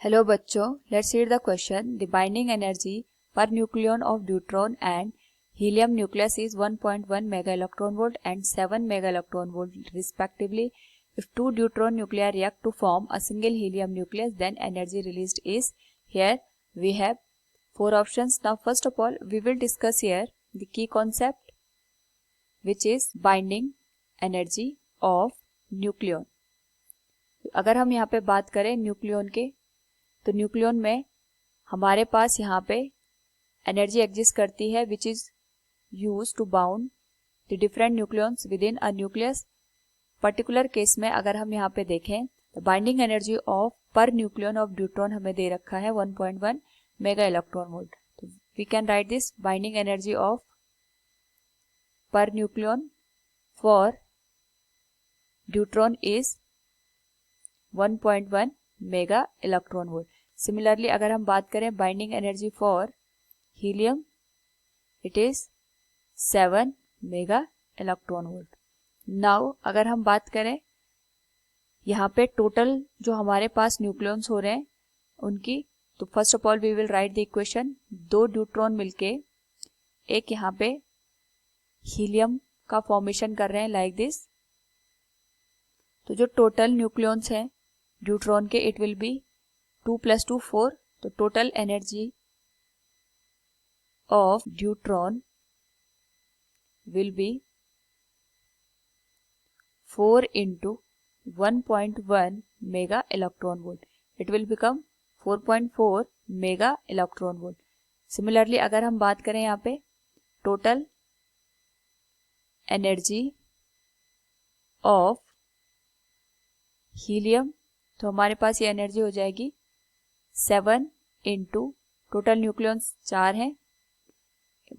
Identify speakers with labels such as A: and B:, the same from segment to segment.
A: Hello बच्चों, let's read the question. The binding energy per nucleon of deuteron and helium nucleus is 1.1 mega electron volt and 7 mega electron volt respectively. If two deuteron nuclei react to form a single helium nucleus, then energy released is. Here we have four options. Now first of all we will discuss here the key concept, which is binding energy of nucleon. अगर हम यहाँ पे बात करें nucleon के, तो nucleon में हमारे पास यहाँ पे एनर्जी एग्जिस्ट करती है which is use to bound the different nucleons within a nucleus. Particular case में अगर हम यहाँ पे देखें तो binding energy of per nucleon of deuteron हमें दे रखा है 1.1 मेगा इलेक्ट्रॉन वोल्ट. तो we can write this binding energy of per nucleon for deuteron is 1.1 mega electron volt. Similarly अगर हम बात करें binding energy for helium, it is 7 mega electron volt. Now अगर हम बात करें यहाँ पे टोटल जो हमारे पास न्यूक्लियंस हो रहे हैं उनकी, तो first of all we will write the equation. दो ड्यूट्रॉन मिलके एक यहाँ पे हीलियम का फॉर्मेशन कर रहे हैं लाइक दिस. तो जो टोटल न्यूक्लियंस हैं ड्यूट्रॉन के, इट विल बी 2 + 2 4. तो total energy of deuteron will be 4 into 1.1 mega electron volt. It will become 4.4 mega electron volt. Similarly अगर हम बात करें यहाँ पे टोटल एनर्जी ऑफ हीलियम, तो हमारे पास ये एनर्जी हो जाएगी 7 इंटू टोटल न्यूक्लियंस 4 हैं,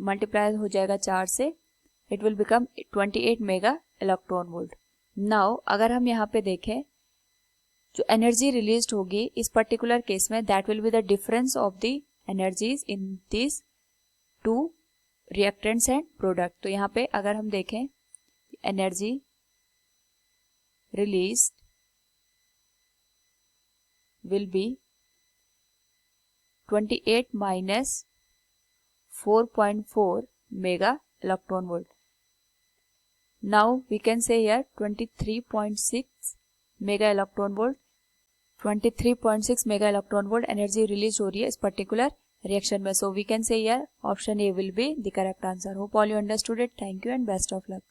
A: मल्टीप्लाई हो जाएगा 4 से, it will become 28 mega electron volt. Now अगर हम यहाँ पे देखें जो एनर्जी रिलीज्ड होगी इस पर्टिकुलर केस में, that will be the difference of the energies in this to reactants and product. तो यहाँ पे अगर हम देखें energy released will be 28 minus 4.4 mega electron volt. Now we can say here 23.6 mega electron volt. 23.6 mega electron volt energy release हो रही है इस particular reaction में. So we can say here option A will be the correct answer. Hope all you understood it. Thank you and best of luck.